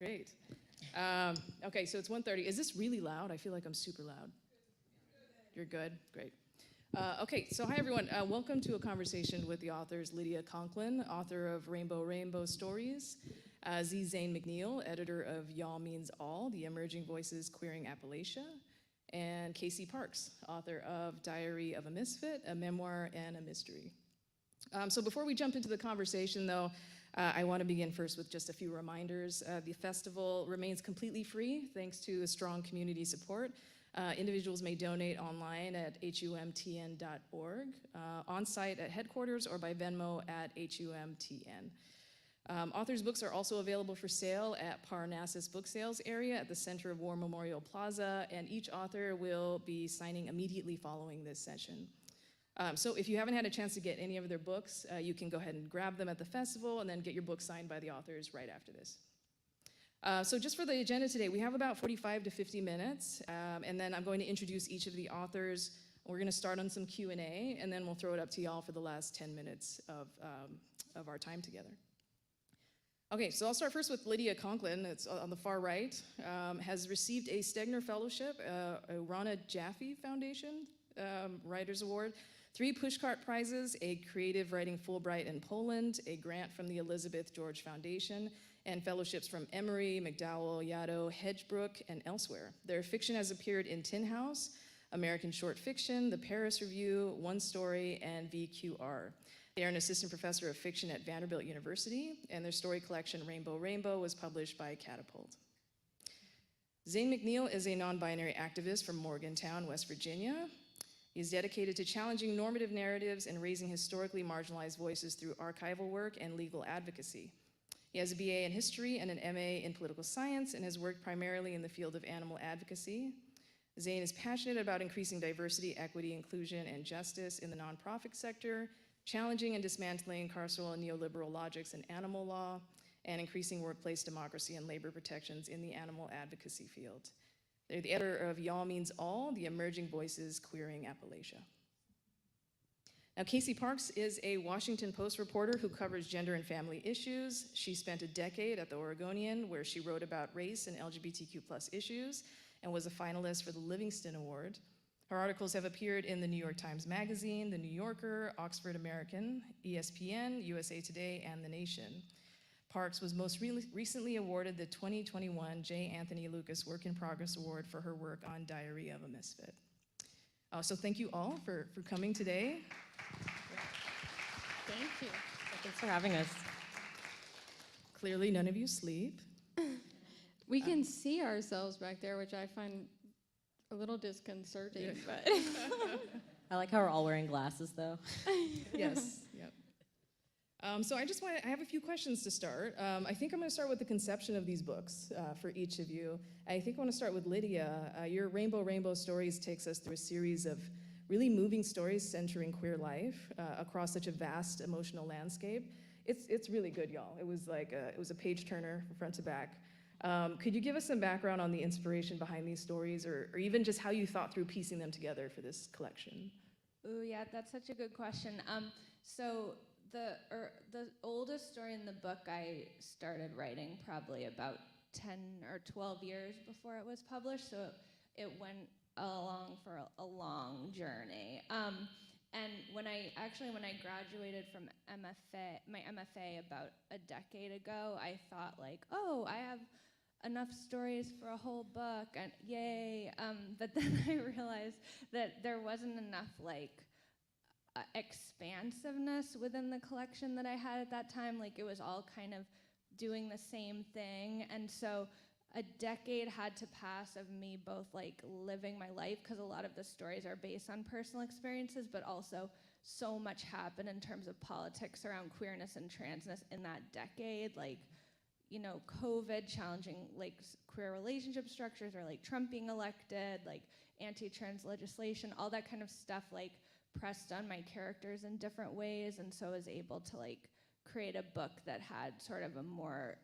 Great. Okay, so it's 1:30. Is this really loud? I feel like I'm super loud. You're good? Great. Okay, so hi everyone. Welcome to a conversation with the authors Lydia Conklin, author of Rainbow Stories, Zane McNeill, editor of Y'all Means All, The Emerging Voices Queering Appalachia, and Casey Parks, author of Diary of a Misfit, a memoir and a mystery. So before we jump into the conversation though, I want to begin first with just a few reminders. The festival remains completely free thanks to strong community support. Individuals may donate online at humtn.org, on-site at headquarters, or by Venmo at humtn. Authors' books are also available for sale at Parnassus Book Sales area at the center of War Memorial Plaza, and each author will be signing immediately following this session. So if you haven't had a chance to get any of their books, you can go ahead and grab them at the festival and then get your book signed by the authors right after this. So just for the agenda today, we have about 45 to 50 minutes, and then I'm going to introduce each of the authors. We're going to start on some Q&A, and then we'll throw it up to y'all for the last 10 minutes of our time together. Okay, so I'll start first with Lydia Conklin. It's on the far right, has received a Stegner Fellowship, a Rana Jaffe Foundation Writers Award, 3 Pushcart Prizes, a Creative Writing Fulbright in Poland, a grant from the Elizabeth George Foundation, and fellowships from Emory, McDowell, Yaddo, Hedgebrook, and elsewhere. Their fiction has appeared in Tin House, American Short Fiction, the Paris Review, One Story, and VQR. They are an assistant professor of fiction at Vanderbilt University, and their story collection, Rainbow was published by Catapult. Zane McNeill is a non-binary activist from Morgantown, West Virginia. He is dedicated to challenging normative narratives and raising historically marginalized voices through archival work and legal advocacy. He has a BA in history and an MA in political science and has worked primarily in the field of animal advocacy. Zane is passionate about increasing diversity, equity, inclusion, and justice in the nonprofit sector, challenging and dismantling carceral and neoliberal logics in animal law, and increasing workplace democracy and labor protections in the animal advocacy field. They're the editor of Y'all Means All, The Emerging Voices Queering Appalachia. Now, Casey Parks is a Washington Post reporter who covers gender and family issues. She spent a decade at the Oregonian, where she wrote about race and LGBTQ+ issues and was a finalist for the Livingston Award. Her articles have appeared in the New York Times Magazine, The New Yorker, Oxford American, ESPN, USA Today, and The Nation. Parks was most recently awarded the 2021 J. Anthony Lucas Work in Progress Award for her work on Diary of a Misfit. So thank you all for coming today. Thank you. Thanks for having us. Clearly none of you sleep. We can see ourselves back there, which I find a little disconcerting, yeah. But I like how we're all wearing glasses, though. Yes, yep. So I have a few questions to start. I think I'm going to start with the conception of these books for each of you. I think I want to start with Lydia. Your Rainbow Stories takes us through a series of really moving stories centering queer life across such a vast emotional landscape. It's really good, y'all. It was a page turner from front to back. Could you give us some background on the inspiration behind these stories, or even just how you thought through piecing them together for this collection? Ooh, yeah, that's such a good question. So the oldest story in the book I started writing probably about 10 or 12 years before it was published, so it went along for a long journey. And when I graduated from my MFA about a decade ago, I thought like, oh, I have enough stories for a whole book, and yay. But then I realized that there wasn't enough expansiveness within the collection that I had at that time. Like, it was all kind of doing the same thing, and so a decade had to pass of me both living my life, because a lot of the stories are based on personal experiences, but also so much happened in terms of politics around queerness and transness in that decade, COVID challenging queer relationship structures, or Trump being elected, anti-trans legislation, all that kind of stuff pressed on my characters in different ways, and so I was able to create a book that had sort of a more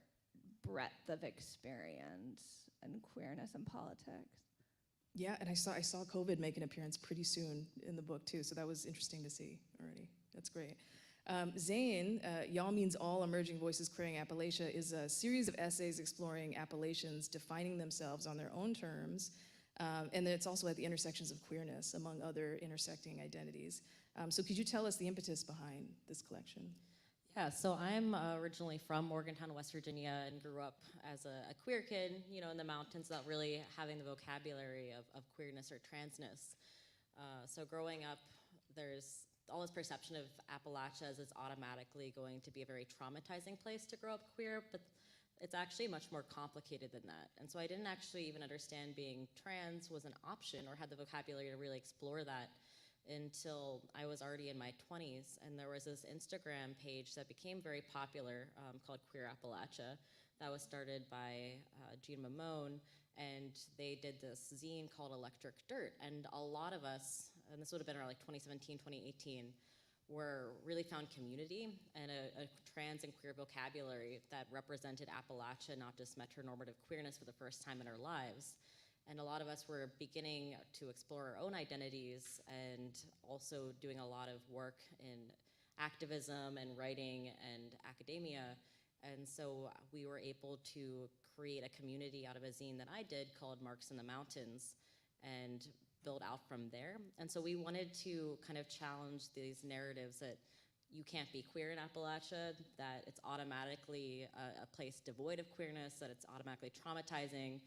breadth of experience and queerness and politics. Yeah, and I saw COVID make an appearance pretty soon in the book too, so that was interesting to see already. That's great. Zane, Y'all Means All Emerging Voices Queering Appalachia, is a series of essays exploring Appalachians defining themselves on their own terms, and then it's also at the intersections of queerness, among other intersecting identities. So could you tell us the impetus behind this collection? Yeah, so I'm originally from Morgantown, West Virginia, and grew up as a queer kid, you know, in the mountains, not really having the vocabulary of queerness or transness. So growing up, there's all this perception of Appalachia as it's automatically going to be a very traumatizing place to grow up queer, but it's actually much more complicated than that. And so I didn't actually even understand being trans was an option or had the vocabulary to really explore that until I was already in my 20s, and there was this Instagram page that became very popular called Queer Appalachia that was started by Jean Mamone, and they did this zine called Electric Dirt, and a lot of us, and this would have been around like 2017, 2018, really found community and a trans and queer vocabulary that represented Appalachia, not just metronormative queerness, for the first time in our lives. And a lot of us were beginning to explore our own identities and also doing a lot of work in activism and writing and academia. And so we were able to create a community out of a zine that I did called Marks in the Mountains and build out from there. And so we wanted to kind of challenge these narratives that you can't be queer in Appalachia, that it's automatically a place devoid of queerness, that it's automatically traumatizing.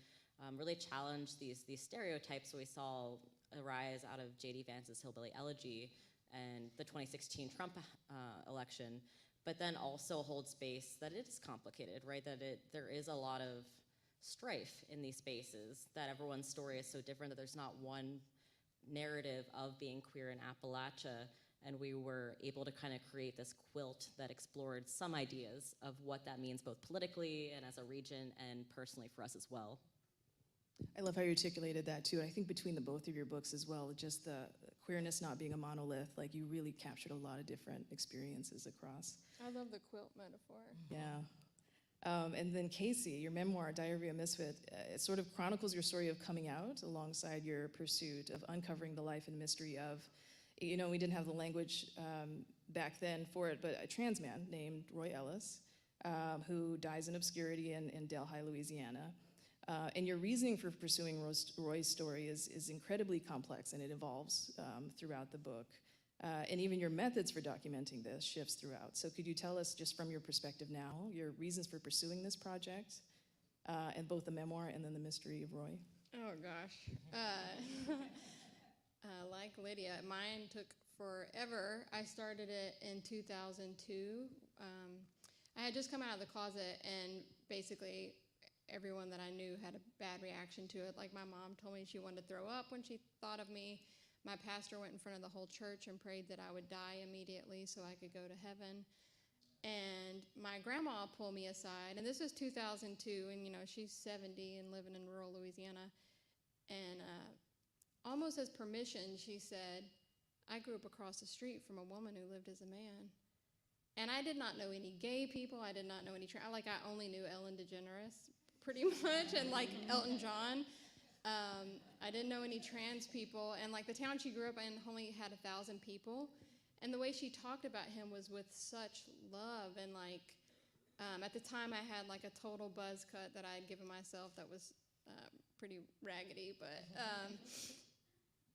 Really challenge these stereotypes we saw arise out of J.D. Vance's Hillbilly Elegy and the 2016 Trump election, but then also hold space that it is complicated, right? That there is a lot of strife in these spaces, that everyone's story is so different, that there's not one narrative of being queer in Appalachia, and we were able to kind of create this quilt that explored some ideas of what that means both politically and as a region and personally for us as well. I love how you articulated that too. I think between the both of your books as well, just the queerness not being a monolith, like you really captured a lot of different experiences across. I love the quilt metaphor. Yeah. And then Casey, your memoir, Diary of a Misfit, it sort of chronicles your story of coming out alongside your pursuit of uncovering the life and mystery of, you know, we didn't have the language back then for it, but a trans man named Roy Ellis, who dies in obscurity in Delhi, Louisiana. And your reasoning for pursuing Roy's story is incredibly complex, and it evolves throughout the book. And even your methods for documenting this shifts throughout. So could you tell us, just from your perspective now, your reasons for pursuing this project, and both the memoir and then the mystery of Roy? Oh gosh. Like Lydia, mine took forever. I started it in 2002. I had just come out of the closet, and basically everyone that I knew had a bad reaction to it. Like, my mom told me she wanted to throw up when she thought of me. My pastor went in front of the whole church and prayed that I would die immediately so I could go to heaven. And my grandma pulled me aside, and this was 2002, and you know, she's 70 and living in rural Louisiana. And almost as permission, she said, I grew up across the street from a woman who lived as a man. And I did not know any gay people. I did not know any I only knew Ellen DeGeneres, pretty much, and like Elton John. I didn't know any trans people, and like the town she grew up in only had 1,000 people, and the way she talked about him was with such love, and like at the time I had like a total buzz cut that I had given myself that was pretty raggedy, but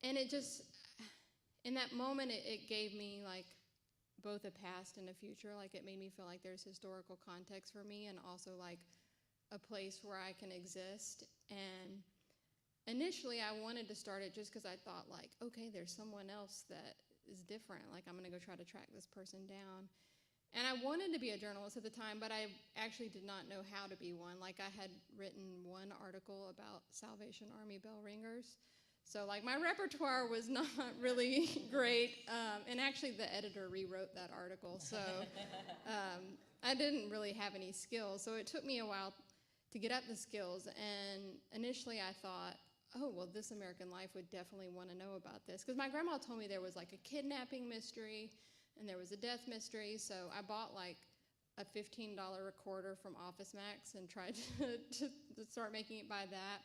and it just, in that moment, it gave me like both a past and a future. Like, it made me feel like there's historical context for me, and also like a place where I can exist. And initially I wanted to start it just because I thought, like, okay, there's someone else that is different. Like, I'm gonna go try to track this person down. And I wanted to be a journalist at the time, but I actually did not know how to be one. Like, I had written one article about Salvation Army bell ringers. So like, my repertoire was not really great. And actually the editor rewrote that article. So I didn't really have any skills. So it took me a while to get up the skills. And initially I thought, oh, well, This American Life would definitely want to know about this. Because my grandma told me there was like a kidnapping mystery and there was a death mystery. So I bought like a $15 recorder from Office Max and tried to start making it by that.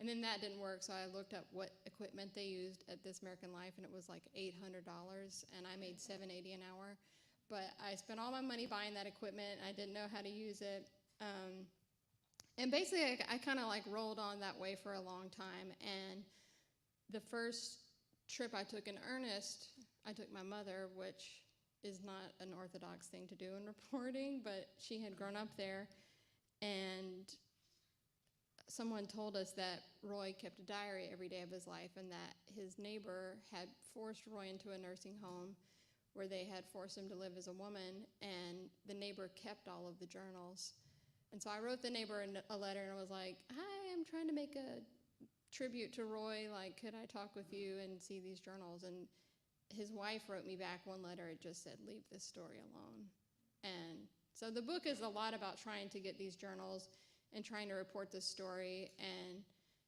And then that didn't work, so I looked up what equipment they used at This American Life, and it was like $800, and I made $7.80 an hour. but I spent all my money buying that equipment. I didn't know how to use it. And basically, I kind of like rolled on that way for a long time. And the first trip I took in earnest, I took my mother, which is not an orthodox thing to do in reporting, but she had grown up there. And someone told us that Roy kept a diary every day of his life, and that his neighbor had forced Roy into a nursing home where they had forced him to live as a woman, and the neighbor kept all of the journals. And so I wrote the neighbor a letter, and I was like, hi, I'm trying to make a tribute to Roy. Like, could I talk with you and see these journals? And his wife wrote me back one letter. It just said, leave this story alone. And so the book is a lot about trying to get these journals and trying to report this story. And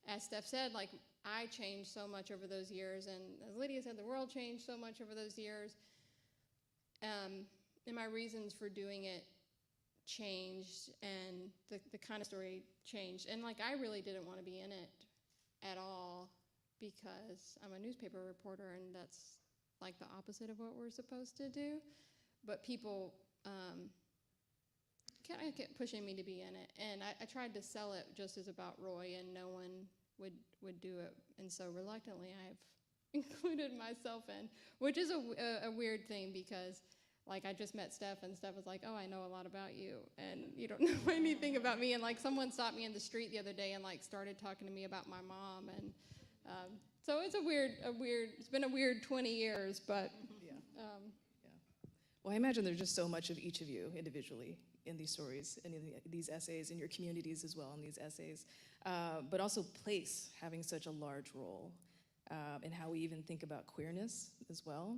as Steph said, like, I changed so much over those years, and as Lydia said, the world changed so much over those years. And my reasons for doing it changed, and the kind of story changed. And like, I really didn't want to be in it at all because I'm a newspaper reporter, and that's like the opposite of what we're supposed to do. But people kind of kept pushing me to be in it, and I tried to sell it just as about Roy, and no one would do it. And so reluctantly, I've included myself in, which is a weird thing, because like, I just met Steph, and Steph was like, oh, I know a lot about you, and you don't know anything about me. And like, someone stopped me in the street the other day and like started talking to me about my mom. And so it's it's been a weird 20 years, but. Yeah. Well, I imagine there's just so much of each of you individually in these stories, and in these essays, in your communities as well in these essays, but also place having such a large role in how we even think about queerness as well.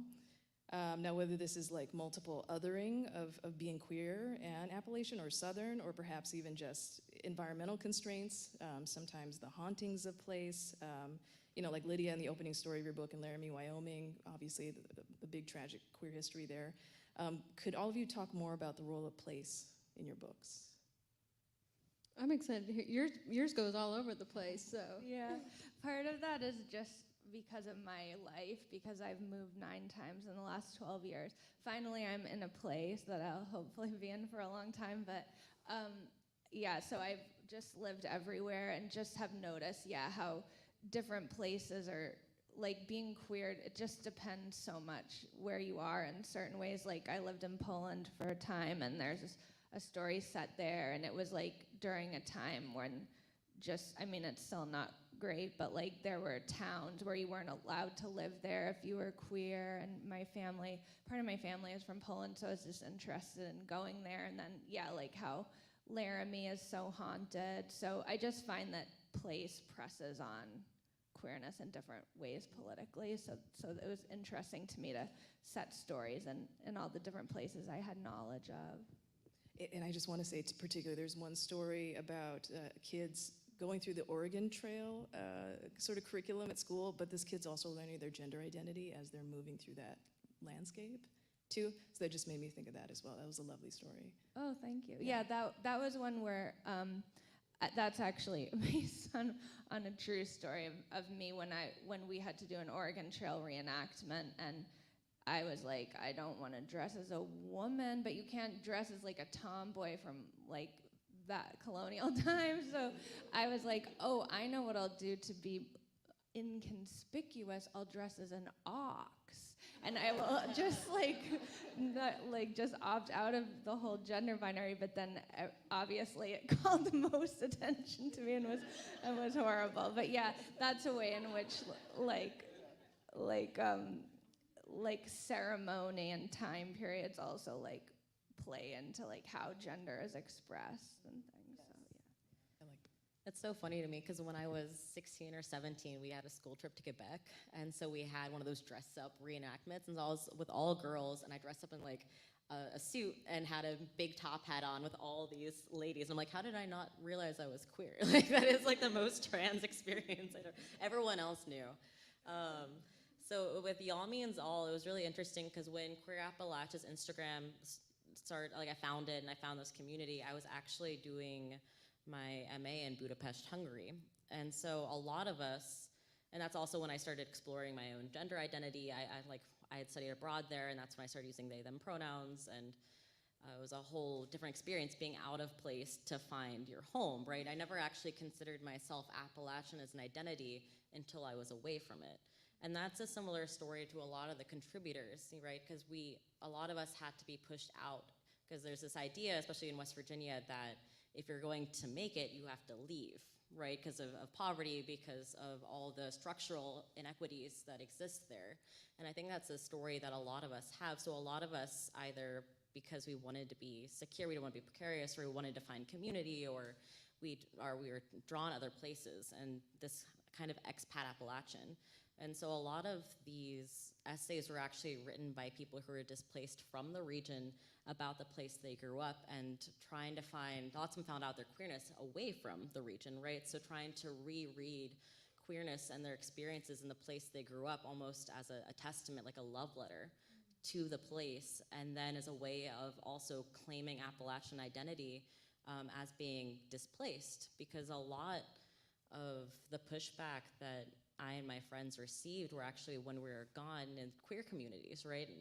Now, whether this is like multiple othering of being queer and Appalachian or Southern, or perhaps even just environmental constraints, sometimes the hauntings of place, you know, like Lydia in the opening story of your book in Laramie, Wyoming, obviously the big tragic queer history there. Could all of you talk more about the role of place in your books? I'm excited to hear. Yours goes all over the place, so. Yeah, part of that is just because of my life, because I've moved 9 times in the last 12 years. Finally, I'm in a place that I'll hopefully be in for a long time, but yeah, so I've just lived everywhere and just have noticed, yeah, how different places are, like, being queer, it just depends so much where you are in certain ways. Like, I lived in Poland for a time, and there's a story set there, and it was like during a time when just, I mean, it's still not great, but like there were towns where you weren't allowed to live there if you were queer. And my family, part of my family is from Poland, so I was just interested in going there. And then, yeah, like how Laramie is so haunted. So I just find that place presses on queerness in different ways politically. So it was interesting to me to set stories in all the different places I had knowledge of. And I just want to say, particularly, there's one story about kids going through the Oregon Trail sort of curriculum at school, but this kid's also learning their gender identity as they're moving through that landscape too. So that just made me think of that as well. That was a lovely story. Oh, thank you. Yeah, that was one where that's actually based on a true story of me when we had to do an Oregon Trail reenactment, and I was like, I don't want to dress as a woman, but you can't dress as like a tomboy from like that colonial time. So I was like, oh, I know what I'll do to be inconspicuous. I'll dress as an ox, and I will just just opt out of the whole gender binary. But then obviously it called the most attention to me and was horrible. But yeah, that's a way in which like ceremony and time periods also like play into like how gender is expressed and things. So yeah. It's so funny to me because when I was 16 or 17, we had a school trip to Quebec, and so we had one of those dress-up reenactments, and I was with all girls, and I dressed up in like a suit and had a big top hat on with all these ladies. And I'm like, how did I not realize I was queer? Like, that is like the most trans experience everyone else knew. So with Y'all Means All, it was really interesting because when Queer Appalachia's Instagram started, like I found it and I found this community, I was actually doing my MA in Budapest, Hungary. And so a lot of us, and that's also when I started exploring my own gender identity, I had studied abroad there, and that's when I started using they, them pronouns, and it was a whole different experience being out of place to find your home, right? I never actually considered myself Appalachian as an identity until I was away from it. And that's a similar story to a lot of the contributors, right? Because a lot of us had to be pushed out, because there's this idea, especially in West Virginia, that if you're going to make it, you have to leave, right? Because of poverty, because of all the structural inequities that exist there. And I think that's a story that a lot of us have. So a lot of us, either because we wanted to be secure, we didn't want to be precarious, or we wanted to find community, or we were drawn other places, and this kind of expat Appalachian. And so a lot of these essays were actually written by people who were displaced from the region about the place they grew up, and trying to find, lots of them found out their queerness away from the region, right? So trying to reread queerness and their experiences in the place they grew up almost as a testament, like a love letter to the place, and then as a way of also claiming Appalachian identity as being displaced, because a lot of the pushback that I and my friends received were actually when we were gone in queer communities, right? And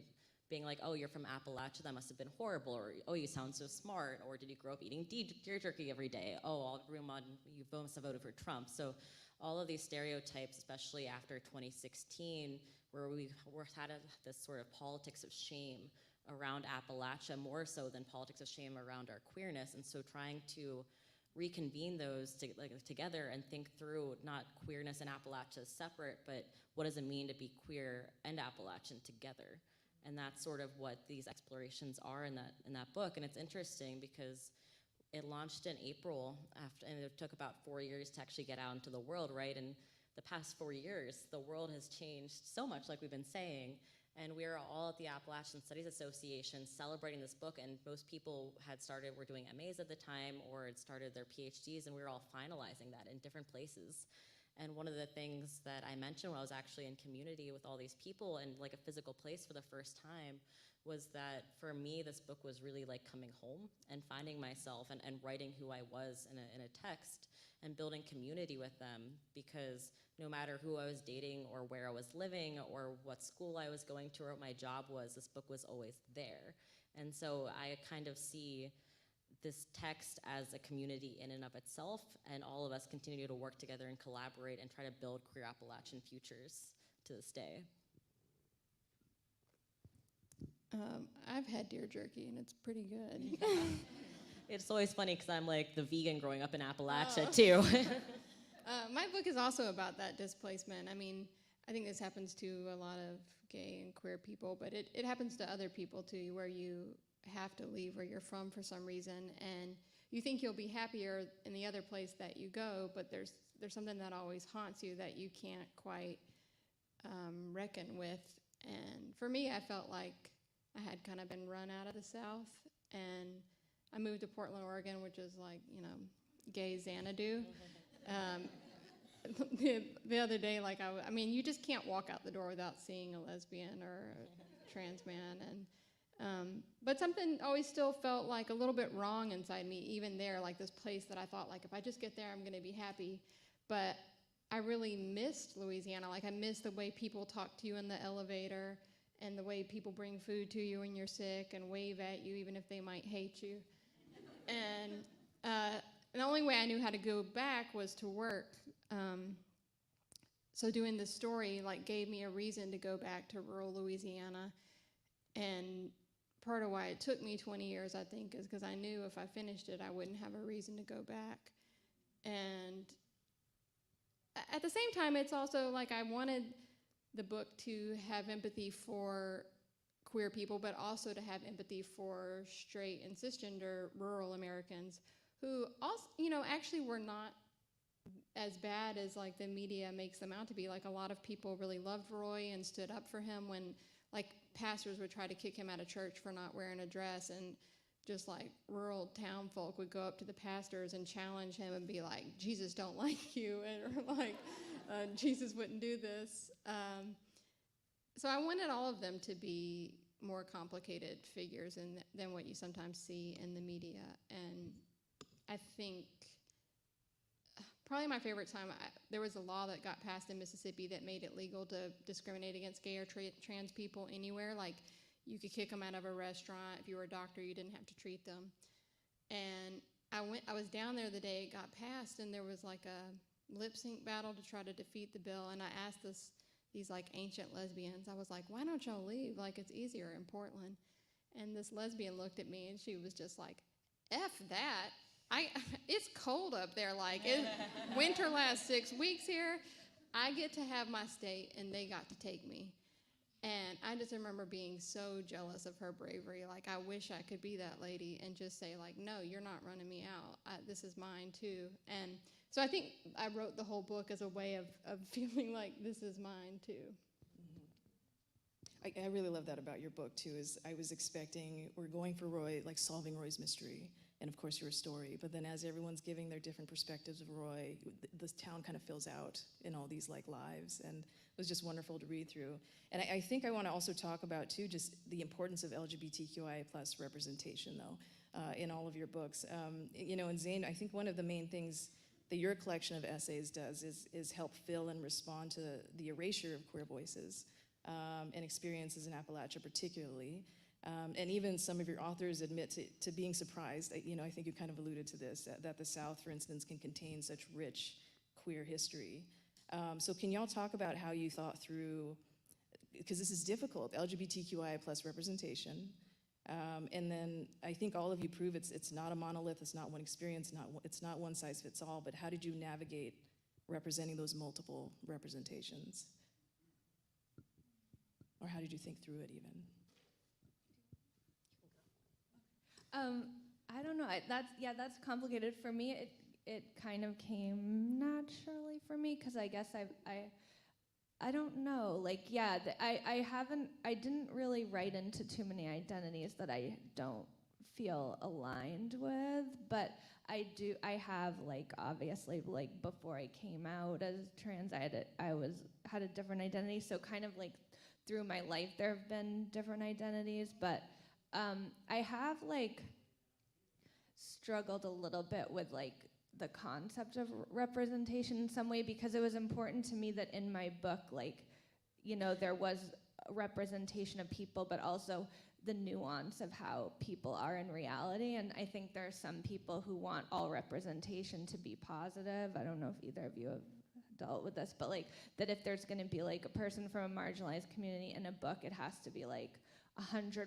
being like, oh, you're from Appalachia, that must have been horrible, or oh, you sound so smart, or did you grow up eating deer jerky every day? Oh, everyone, you must have voted for Trump. So all of these stereotypes, especially after 2016, where we had this sort of politics of shame around Appalachia, more so than politics of shame around our queerness. And so trying to reconvene those together and think through not queerness and Appalachia separate, but what does it mean to be queer and Appalachian together? And that's sort of what these explorations are in that book. And it's interesting because it launched in April, and it took about 4 years to actually get out into the world, right? And the past 4 years, the world has changed so much, like we've been saying. And we are all at the Appalachian Studies Association celebrating this book, and most people were doing MAs at the time, or had started their PhDs, and we were all finalizing that in different places. And one of the things that I mentioned when I was actually in community with all these people and like a physical place for the first time was that for me, this book was really like coming home and finding myself and writing who I was in a text and building community with them, because no matter who I was dating or where I was living or what school I was going to or what my job was, this book was always there. And so I kind of see this text as a community in and of itself, and all of us continue to work together and collaborate and try to build queer Appalachian futures to this day. I've had deer jerky, and it's pretty good. It's always funny because I'm like the vegan growing up in Appalachia too. My book is also about that displacement. I mean, I think this happens to a lot of gay and queer people, but it happens to other people too, where you have to leave where you're from for some reason, and you think you'll be happier in the other place that you go, but there's something that always haunts you that you can't quite reckon with. And for me, I felt like I had kind of been run out of the South, and I moved to Portland, Oregon, which is like, gay Xanadu. The other day, like I mean, you just can't walk out the door without seeing a lesbian or a trans man, and but something always still felt like a little bit wrong inside me, even there, like this place that I thought, like, if I just get there, I'm gonna be happy. But I really missed Louisiana. Like, I missed the way people talk to you in the elevator, and the way people bring food to you when you're sick and wave at you even if they might hate you. And the only way I knew how to go back was to work. So doing this story like gave me a reason to go back to rural Louisiana. And part of why it took me 20 years, I think, is because I knew if I finished it, I wouldn't have a reason to go back. And at the same time, it's also like I wanted the book to have empathy for queer people, but also to have empathy for straight and cisgender rural Americans who also, actually were not as bad as like the media makes them out to be. Like, a lot of people really loved Roy and stood up for him when like pastors would try to kick him out of church for not wearing a dress, and just like rural town folk would go up to the pastors and challenge him and be like, Jesus don't like you, or like, Jesus wouldn't do this. So I wanted all of them to be more complicated figures than what you sometimes see in the media. And I think probably my favorite time, there was a law that got passed in Mississippi that made it legal to discriminate against gay or trans people anywhere. Like, you could kick them out of a restaurant. If you were a doctor, you didn't have to treat them. And I was down there the day it got passed, and there was like a lip sync battle to try to defeat the bill. And I asked these like ancient lesbians, I was like, why don't y'all leave? Like, it's easier in Portland. And this lesbian looked at me, and she was just like, F that. It's cold up there. Like, winter lasts 6 weeks here. I get to have my state, and they got to take me. And I just remember being so jealous of her bravery. Like, I wish I could be that lady and just say, like, no, you're not running me out. This is mine, too. And so I think I wrote the whole book as a way of feeling like this is mine, too. I really love that about your book, too, is I was expecting, we're going for Roy, like solving Roy's mystery, and of course your story, but then as everyone's giving their different perspectives of Roy, this town kind of fills out in all these like lives, and it was just wonderful to read through. And I think I want to also talk about, too, just the importance of LGBTQIA+ representation, though, in all of your books. You know, and Zane, I think one of the main things that your collection of essays does is help fill and respond to the erasure of queer voices and experiences in Appalachia particularly. And even some of your authors admit to being surprised. You know, I think you kind of alluded to this, that the South, for instance, can contain such rich queer history. So can y'all talk about how you thought through, because this is difficult, LGBTQIA+ representation. And then I think all of you prove it's not a monolith, it's not one experience, it's not one size fits all, but how did you navigate representing those multiple representations? Or how did you think through it even? I don't know. That's complicated for me. It kind of came naturally for me because I guess I don't know. Like, yeah, I didn't really write into too many identities that I don't feel aligned with, but I have, like, obviously, like, before I came out as trans, I had a different identity, so kind of like through my life there have been different identities, but I have, like, struggled a little bit with, like, the concept of representation in some way, because it was important to me that in my book, like, you know, there was a representation of people, but also the nuance of how people are in reality. And I think there are some people who want all representation to be positive. I don't know if either of you have dealt with this, but, like, that if there's going to be, like, a person from a marginalized community in a book, it has to be, like, 100%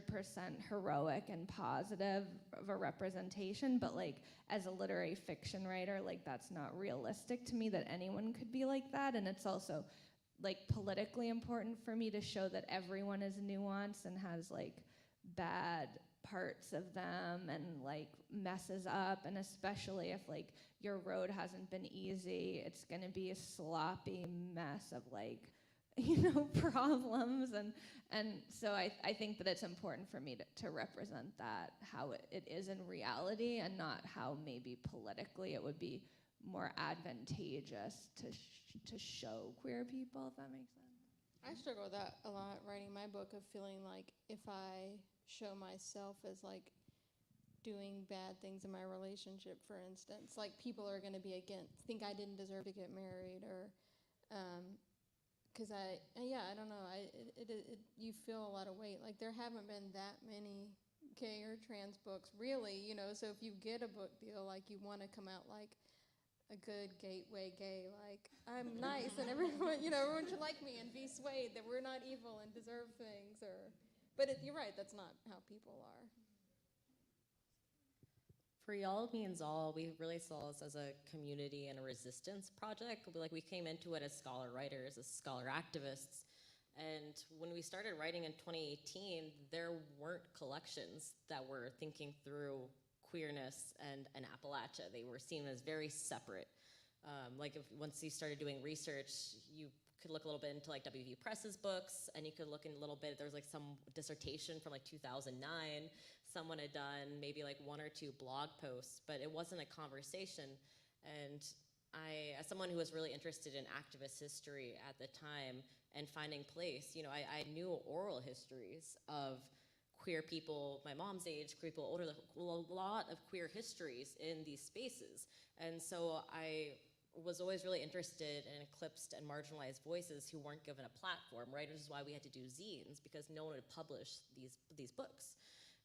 heroic and positive of a representation, but, like, as a literary fiction writer, like, that's not realistic to me that anyone could be like that. And it's also, like, politically important for me to show that everyone is nuanced and has, like, bad parts of them and, like, messes up, and especially if, like, your road hasn't been easy, it's gonna be a sloppy mess of, like, you know, problems, and so I think that it's important for me to represent that, how it is in reality, and not how maybe politically it would be more advantageous to show queer people, if that makes sense. I struggle with that a lot writing my book, of feeling like if I show myself as, like, doing bad things in my relationship, for instance, like, people are going to be think I didn't deserve to get married, or because I don't know, you feel a lot of weight. Like, there haven't been that many gay or trans books, really, you know, so if you get a book deal, like, you want to come out like a good gateway gay, like, I'm nice and everyone, you know, everyone should like me and be swayed that we're not evil and deserve things, but you're right, that's not how people are. For Y'all Means All, we really saw this as a community and a resistance project. We came into it as scholar writers, as scholar activists. And when we started writing in 2018, there weren't collections that were thinking through queerness and Appalachia. They were seen as very separate. Once you started doing research, you could look a little bit into, like, WV Press's books, and you could look in a little bit, there was, like, some dissertation from, like, 2009. Someone had done maybe, like, 1 or 2 blog posts, but it wasn't a conversation. And I, as someone who was really interested in activist history at the time and finding place, you know, I knew oral histories of queer people my mom's age, queer people older, a lot of queer histories in these spaces. And so I was always really interested in eclipsed and marginalized voices who weren't given a platform, right? Which is why we had to do zines, because no one would publish these books.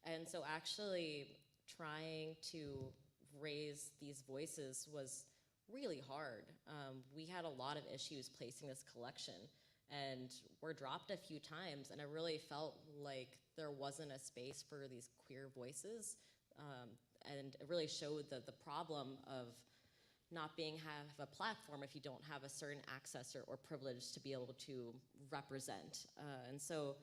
And so actually trying to raise these voices was really hard. We had a lot of issues placing this collection, and were dropped a few times, and I really felt like there wasn't a space for these queer voices, and it really showed the problem of not have a platform if you don't have a certain access or privilege to be able to represent. And so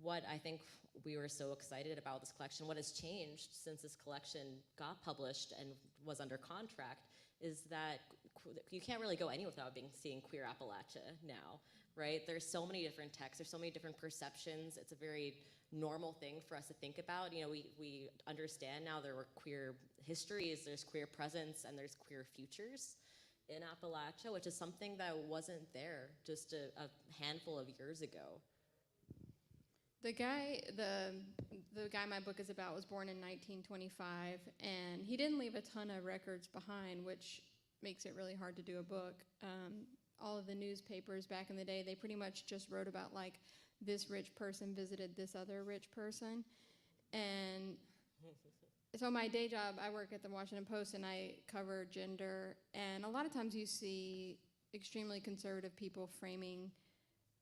what I think we were so excited about this collection, what has changed since this collection got published and was under contract, is that you can't really go anywhere without seeing queer Appalachia now, right? There's so many different texts, there's so many different perceptions. It's a very normal thing for us to think about. You know, we understand now there were queer histories, there's queer presence, and there's queer futures in Appalachia, which is something that wasn't there just a handful of years ago. The guy my book is about was born in 1925, and he didn't leave a ton of records behind, which makes it really hard to do a book. All of the newspapers back in the day, they pretty much just wrote about like this rich person visited this other rich person. And so my day job, I work at the Washington Post and I cover gender, and a lot of times you see extremely conservative people framing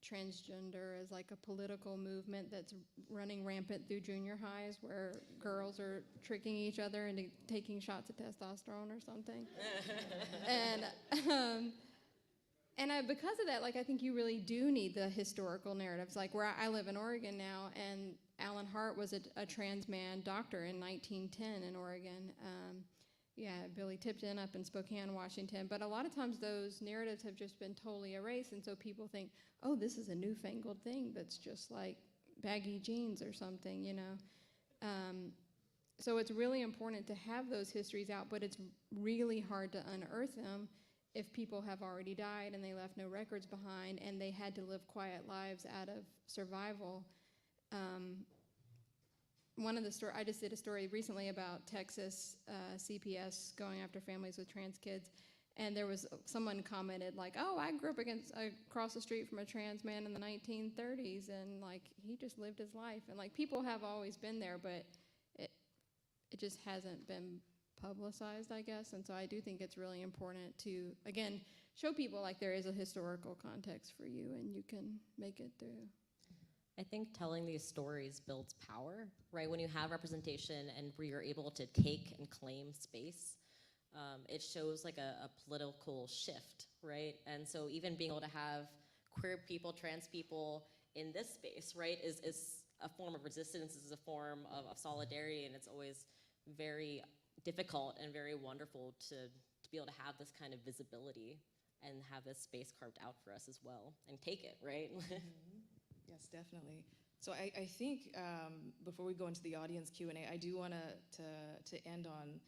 transgender as like a political movement that's running rampant through junior highs, where girls are tricking each other into taking shots of testosterone or something. And because of that, like, I think you really do need the historical narratives. Like, where I live in Oregon now, and Alan Hart was a trans man doctor in 1910 in Oregon. Billy Tipton up in Spokane, Washington. But a lot of times those narratives have just been totally erased, and so people think, oh, this is a newfangled thing that's just like baggy jeans or something, you know. So it's really important to have those histories out, but it's really hard to unearth them if people have already died and they left no records behind and they had to live quiet lives out of survival. One of the I just did a story recently about Texas CPS going after families with trans kids, and there was someone commented like, "Oh, I grew up across the street from a trans man in the 1930s, and like he just lived his life." And like people have always been there, but it just hasn't been publicized, I guess. And so I do think it's really important to, again, show people like there is a historical context for you, and you can make it through. I think telling these stories builds power, right? When you have representation and where you're able to take and claim space, it shows like a political shift, right? And so even being able to have queer people, trans people in this space, right, is a form of resistance, is a form of solidarity, and it's always very difficult and very wonderful to be able to have this kind of visibility and have this space carved out for us as well, and take it, right? Yes, definitely. So I think before we go into the audience Q&A, I do want to end on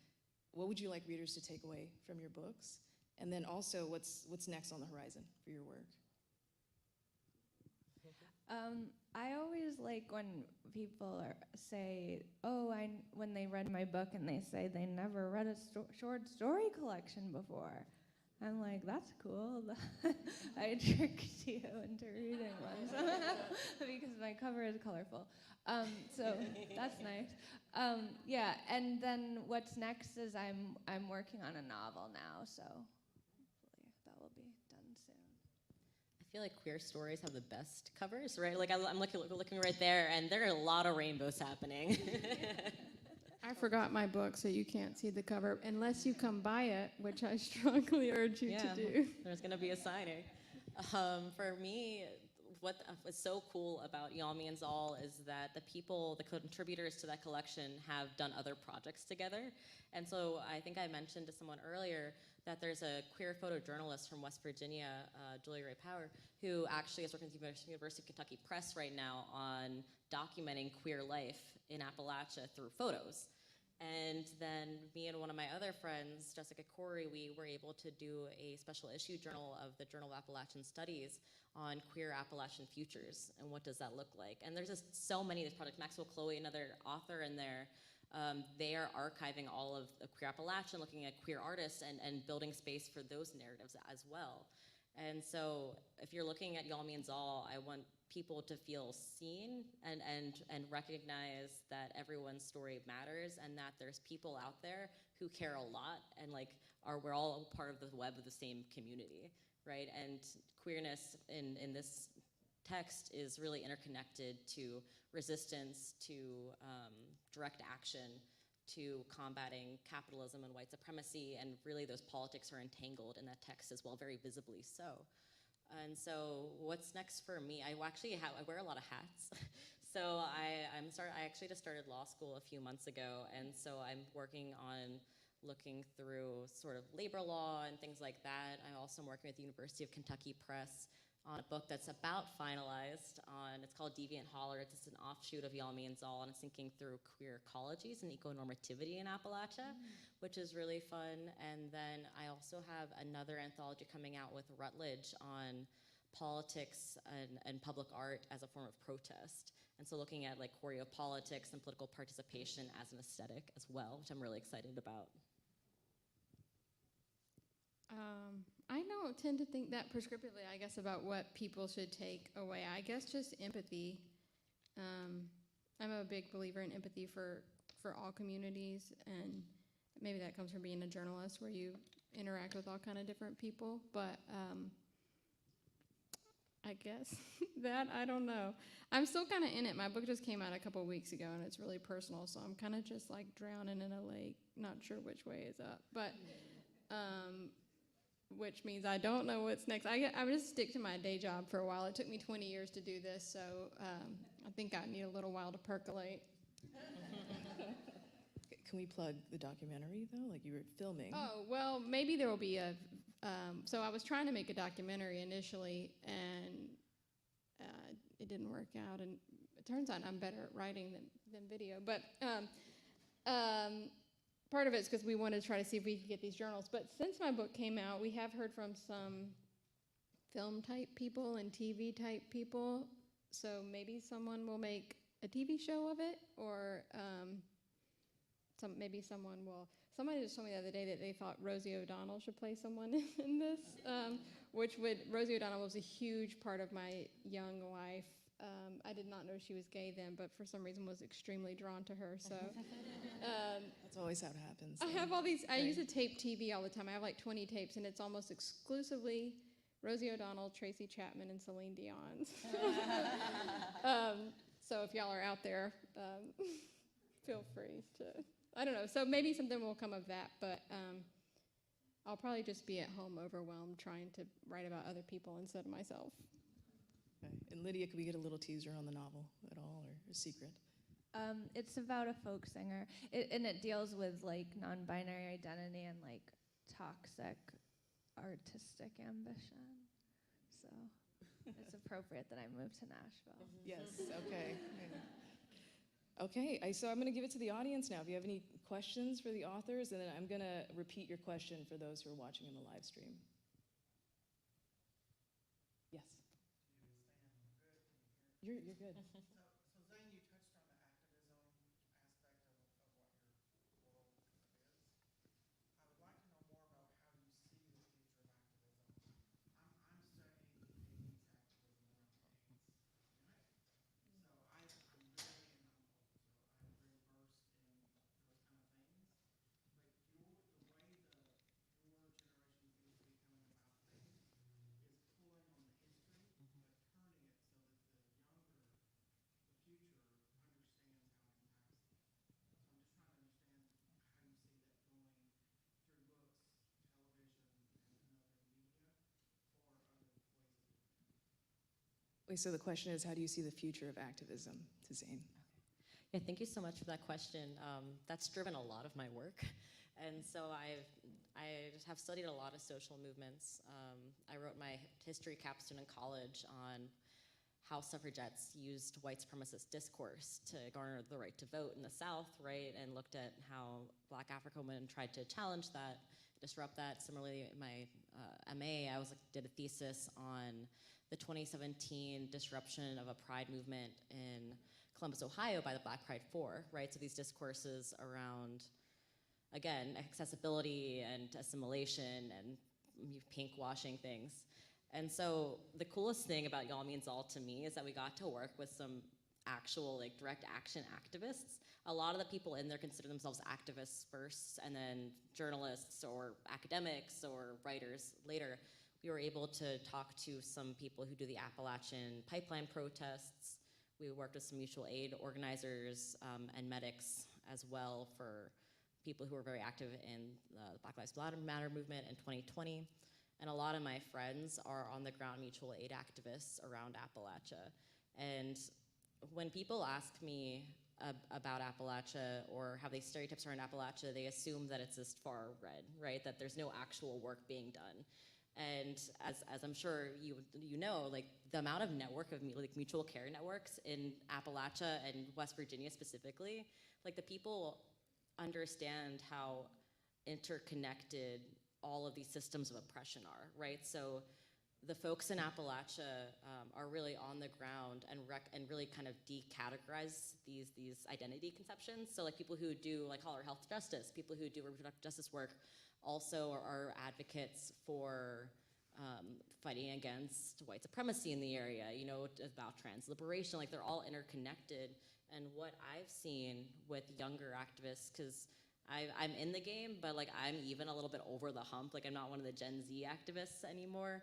what would you like readers to take away from your books, and then also what's next on the horizon for your work. I always like when people say, when they read my book and they say they never read a short story collection before. I'm like, that's cool. I tricked you into reading one somehow because my cover is colorful. So that's nice. And then what's next is I'm working on a novel now, so hopefully that will be done soon. I feel like queer stories have the best covers, right? Like I'm looking right there, and there are a lot of rainbows happening. I forgot my book, so you can't see the cover unless you come buy it, which I strongly urge you to do. There's going to be a signing. For me, what was so cool about Yami and Zal is that the contributors to that collection have done other projects together. And so I think I mentioned to someone earlier that there's a queer photojournalist from West Virginia, Julie Ray Power, who actually is working with the University of Kentucky Press right now on documenting queer life in Appalachia through photos. And then me and one of my other friends, Jessica Corey, we were able to do a special issue journal of the Journal of Appalachian Studies on queer Appalachian futures and what does that look like. And there's just so many of these projects. Maxwell Chloe, another author in there, They are archiving all of the queer Appalachia, looking at queer artists and building space for those narratives as well. And so if you're looking at Y'all Means All, I want people to feel seen and recognize that everyone's story matters and that there's people out there who care a lot and like we're all part of the web of the same community, right? And queerness in this text is really interconnected to resistance, to direct action, to combating capitalism and white supremacy, and really those politics are entangled in that text as well, very visibly so. And so what's next for me? I wear a lot of hats. So I actually just started law school a few months ago, and so I'm working on looking through sort of labor law and things like that. I also am working with the University of Kentucky Press on a book that's about finalized it's called Deviant Holler. It's an offshoot of Y'all Means All, and it's thinking through queer ecologies and econormativity in Appalachia, which is really fun. And then I also have another anthology coming out with Rutledge on politics and public art as a form of protest. And so looking at like choreopolitics and political participation as an aesthetic as well, which I'm really excited about. I don't tend to think that prescriptively, I guess, about what people should take away. I guess just empathy. I'm a big believer in empathy for all communities, and maybe that comes from being a journalist where you interact with all kind of different people, but I guess I don't know. I'm still kind of in it. My book just came out a couple weeks ago, and it's really personal, so I'm kind of just like drowning in a lake, not sure which way is up, but which means I don't know what's next. I'm just stick to my day job for a while. It took me 20 years to do this, so I think I need a little while to percolate. Can we plug the documentary, though? Like you were filming. Oh, well, maybe there will be a... so I was trying to make a documentary initially, and it didn't work out. And it turns out I'm better at writing than video. But part of it's because we wanted to try to see if we could get these journals. But since my book came out, we have heard from some film-type people and TV-type people. So maybe someone will make a TV show of it, or maybe someone will. Somebody just told me the other day that they thought Rosie O'Donnell should play someone in this, Rosie O'Donnell was a huge part of my young life. I did not know she was gay then, but for some reason was extremely drawn to her, so. That's always how it happens. I have all these, I use a tape TV all the time. I have like 20 tapes, and it's almost exclusively Rosie O'Donnell, Tracy Chapman, and Celine Dion. So if y'all are out there, feel free to. I don't know, so maybe something will come of that, but I'll probably just be at home overwhelmed trying to write about other people instead of myself. Okay. And Lydia, could we get a little teaser on the novel at all, or a secret? It's about a folk singer, and it deals with like non-binary identity and like toxic artistic ambition. So it's appropriate that I moved to Nashville. Yes, okay. Okay, so I'm going to give it to the audience now. If you have any questions for the authors, and then I'm going to repeat your question for those who are watching in the live stream. Yes. You're good. So Zane, you touched on the activism aspect of what your world is. I would like to know more about how you see the future of activism. I'm studying 80s activism around AIDS. So I'm very versed in those kind of things. But the way your generation seems to be coming about things is pulling on the history, but turning it so that the future understands how it impacts them. So I'm just trying to understand how you see that going through books, television, and other media, or other ways of doing it. Wait, so the question is, how do you see the future of activism, to Zane? Yeah, thank you so much for that question. That's driven a lot of my work. And so I have studied a lot of social movements. I wrote my history capstone in college on how suffragettes used white supremacist discourse to garner the right to vote in the South, right? And looked at how Black African women tried to challenge that, disrupt that. Similarly, in my MA, I did a thesis on the 2017 disruption of a pride movement in Columbus, Ohio by the Black Pride 4, right? So these discourses around, again, accessibility and assimilation and pink washing things. And so the coolest thing about Y'all Means All to me is that we got to work with some actual like direct action activists. A lot of the people in there consider themselves activists first and then journalists or academics or writers later. We were able to talk to some people who do the Appalachian pipeline protests. We worked with some mutual aid organizers and medics as well for people who were very active in the Black Lives Matter movement in 2020. And a lot of my friends are on the ground mutual aid activists around Appalachia. And when people ask me about Appalachia or have these stereotypes around Appalachia, they assume that it's this far red, right? That there's no actual work being done. And as I'm sure you know, like the amount of network of like mutual care networks in Appalachia and West Virginia specifically, like the people understand how interconnected all of these systems of oppression are, right? So the folks in Appalachia are really on the ground and really kind of decategorize these identity conceptions. So like people who do like holler health justice, people who do reproductive justice work also are advocates for fighting against white supremacy in the area, you know, about trans liberation, like they're all interconnected. And what I've seen with younger activists, because I'm in the game, but like I'm even a little bit over the hump, like I'm not one of the Gen Z activists anymore,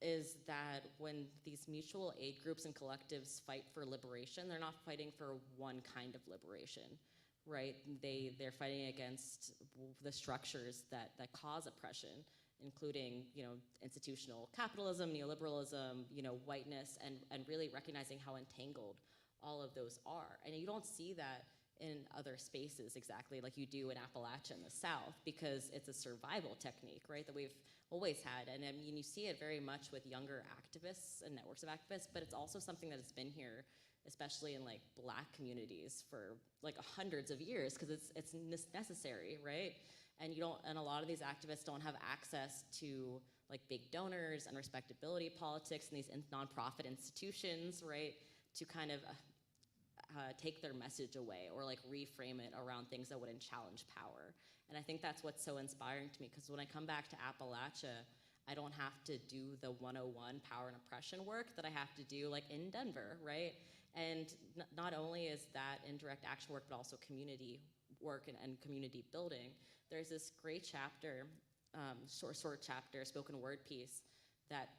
is that when these mutual aid groups and collectives fight for liberation, they're not fighting for one kind of liberation, right? They're fighting against the structures that cause oppression, including, you know, institutional capitalism, neoliberalism, you know, whiteness, and really recognizing how entangled all of those are. And you don't see that in other spaces exactly like you do in Appalachia in the South, because it's a survival technique, right, that we've always had. And I mean, you see it very much with younger activists and networks of activists, but it's also something that has been here, especially in like Black communities for like hundreds of years, because it's necessary, right? And a lot of these activists don't have access to like big donors and respectability politics and these nonprofit institutions, right, to kind of take their message away or like reframe it around things that wouldn't challenge power. And I think that's what's so inspiring to me, because when I come back to Appalachia, I don't have to do the 101 power and oppression work that I have to do like in Denver, right? And not only is that indirect action work, but also community work and community building. There's this great chapter, short chapter, spoken word piece that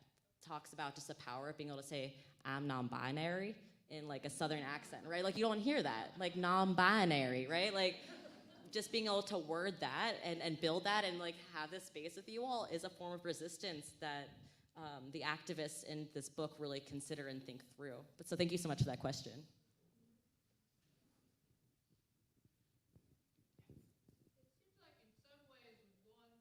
talks about just the power of being able to say, I'm non-binary in like a Southern accent, right? Like you don't hear that, like non-binary, right? Like just being able to word that and build that and like have this space with you all is a form of resistance that the activists in this book really consider and think through. But so thank you so much for that question. And she's declaring that she wants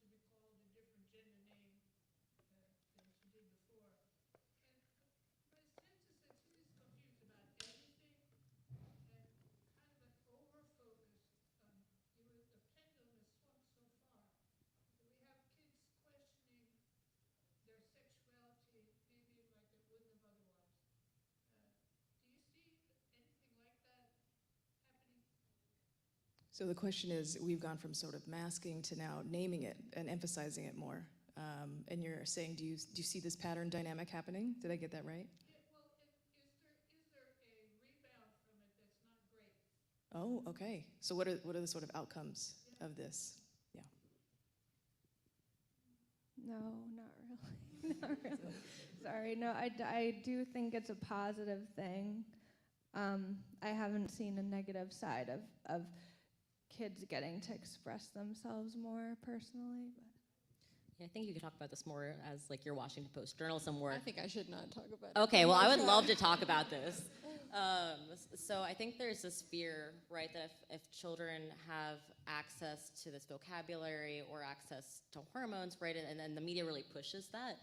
to be called a different gender name than she did before. And my sense is that she's confused about everything and kind of an over-focus on, the pendulum has swung so far. So we have kids questioning their sexuality maybe like they wouldn't have otherwise. Do you see anything like that happening? So the question is, we've gone from sort of masking to now naming it and emphasizing it more. And you're saying, do you see this pattern dynamic happening? Did I get that right? Yeah, well, is there a rebound from it that's not great? Oh, okay. So what are the sort of outcomes of this? Yeah. No, not really. Not really. Sorry, no, I do think it's a positive thing. I haven't seen a negative side of kids getting to express themselves more personally. But. Yeah, I think you could talk about this more as like your Washington Post journalism work. I think I should not talk about it. Okay, well, I would love to talk about this. So I think there's this fear, right, that if children have access to this vocabulary or access to hormones, right, and then the media really pushes that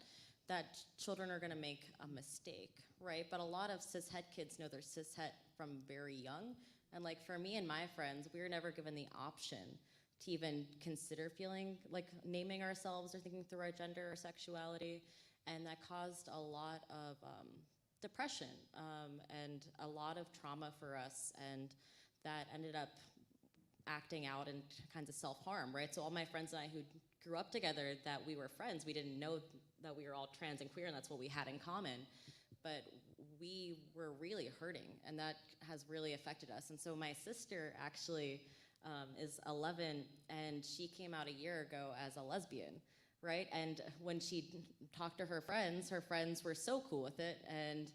that children are going to make a mistake, right? But a lot of cishet kids know they're cishet from very young. And like for me and my friends, we were never given the option to even consider feeling like naming ourselves or thinking through our gender or sexuality. And that caused a lot of depression and a lot of trauma for us. And that ended up acting out in kinds of self-harm, right? So all my friends and I who grew up together, that we were friends, we didn't know that we were all trans and queer and that's what we had in common. But we were really hurting, and that has really affected us. And so my sister actually is 11, and she came out a year ago as a lesbian, right? And when she talked to her friends were so cool with it, and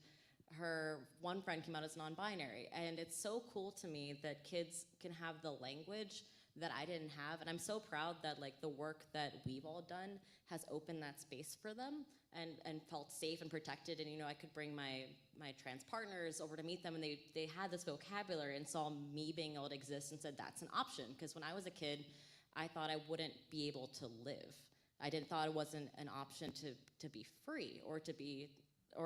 her one friend came out as non-binary. And it's so cool to me that kids can have the language that I didn't have, and I'm so proud that like the work that we've all done has opened that space for them and felt safe and protected. And I could bring my trans partners over to meet them, and they had this vocabulary and saw me being able to exist and said that's an option. Because when I was a kid, I thought I wouldn't be able to live. I didn't thought it wasn't an option to be free or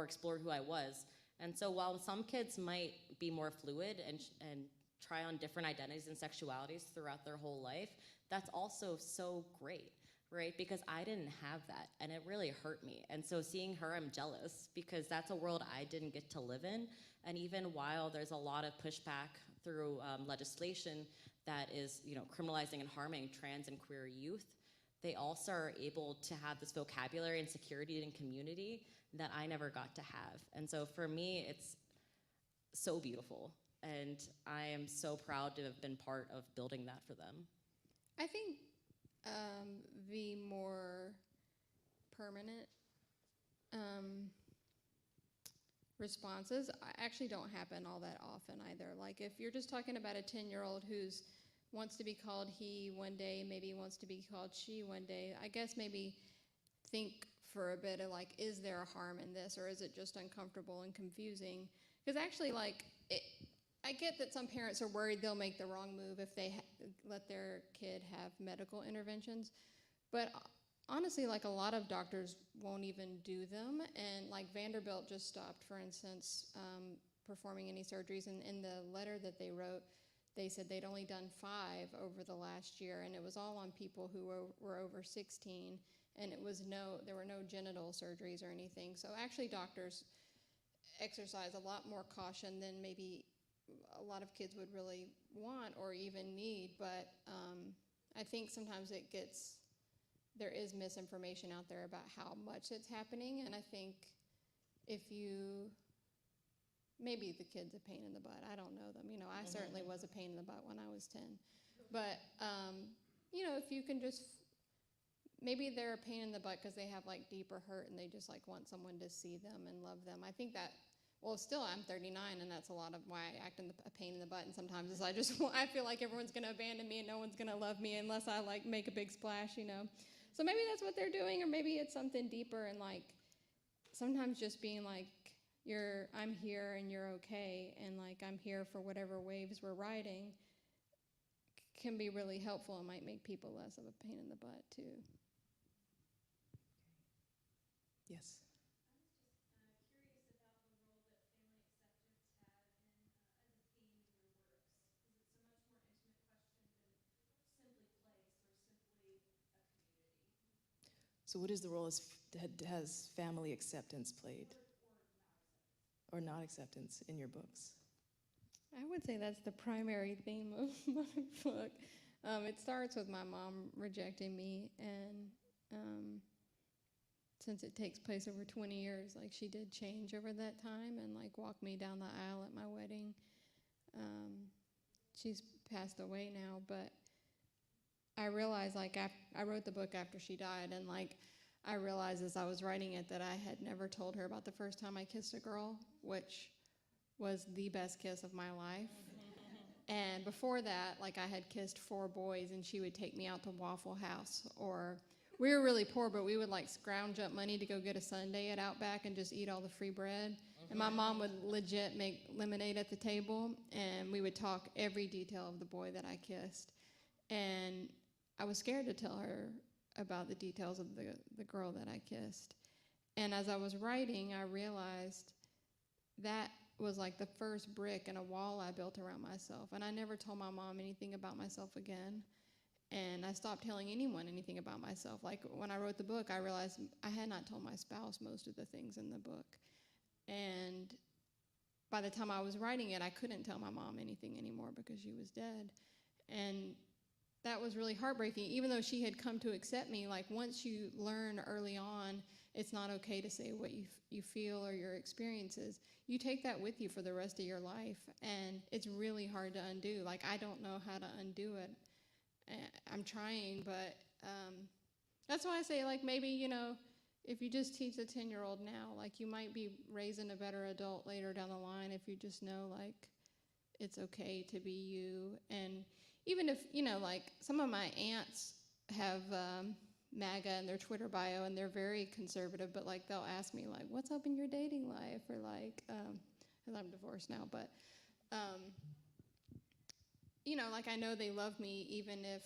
explore who I was. And so while some kids might be more fluid and try on different identities and sexualities throughout their whole life, that's also so great, right? Because I didn't have that, and it really hurt me. And so seeing her, I'm jealous, because that's a world I didn't get to live in. And even while there's a lot of pushback through legislation that is, criminalizing and harming trans and queer youth, they also are able to have this vocabulary and security and community that I never got to have. And so for me, it's so beautiful. And I am so proud to have been part of building that for them. I think the more permanent responses actually don't happen all that often either. Like if you're just talking about a 10-year-old who's wants to be called he one day, maybe wants to be called she one day, I guess maybe think for a bit of like, is there a harm in this, or is it just uncomfortable and confusing? Because actually, like, I get that some parents are worried they'll make the wrong move if they let their kid have medical interventions, but honestly, like a lot of doctors won't even do them, and like Vanderbilt just stopped, for instance, performing any surgeries, and in the letter that they wrote, they said they'd only done 5 over the last year, and it was all on people who were over 16, and there were no genital surgeries or anything. So actually doctors exercise a lot more caution than maybe a lot of kids would really want or even need, but I think sometimes there is misinformation out there about how much it's happening, and I think maybe the kid's a pain in the butt. I don't know them. I certainly was a pain in the butt when I was 10. But, if you can just, maybe they're a pain in the butt because they have like deeper hurt and they just like want someone to see them and love them. I think that, well, still I'm 39, and that's a lot of why I act a pain in the butt. And sometimes is I feel like everyone's going to abandon me and no one's going to love me unless I like make a big splash, So maybe that's what they're doing, or maybe it's something deeper, and like sometimes just being like, I'm here and you're okay, and like I'm here for whatever waves we're riding can be really helpful and might make people less of a pain in the butt too. Yes. So what is the role has family acceptance played? Or not acceptance in your books? I would say that's the primary theme of my book. It starts with my mom rejecting me, and since it takes place over 20 years, like she did change over that time and like walk me down the aisle at my wedding. She's passed away now, but I realized like I wrote the book after she died, and like I realized as I was writing it that I had never told her about the first time I kissed a girl, which was the best kiss of my life. And before that, like I had kissed 4 boys, and she would take me out to Waffle House, or we were really poor, but we would like scrounge up money to go get a sundae at Outback and just eat all the free bread. And my mom would legit make lemonade at the table, and we would talk every detail of the boy that I kissed. And I was scared to tell her about the details of the girl that I kissed. And as I was writing, I realized that was like the first brick in a wall I built around myself. And I never told my mom anything about myself again. And I stopped telling anyone anything about myself. Like when I wrote the book, I realized I had not told my spouse most of the things in the book. And by the time I was writing it, I couldn't tell my mom anything anymore because she was dead. And that was really heartbreaking, even though she had come to accept me. Like once you learn early on, it's not okay to say what you feel or your experiences. You take that with you for the rest of your life, and it's really hard to undo. Like I don't know how to undo it. I'm trying, but that's why I say, like, maybe, you know, if you just teach a 10-year-old now, like, you might be raising a better adult later down the line if you just know, like, it's okay to be you. And even if, you know, like, some of my aunts have MAGA in their Twitter bio, and they're very conservative, but, like, they'll ask me, like, what's up in your dating life? Or, like, 'cause I'm divorced now, but, you know, like I know they love me even if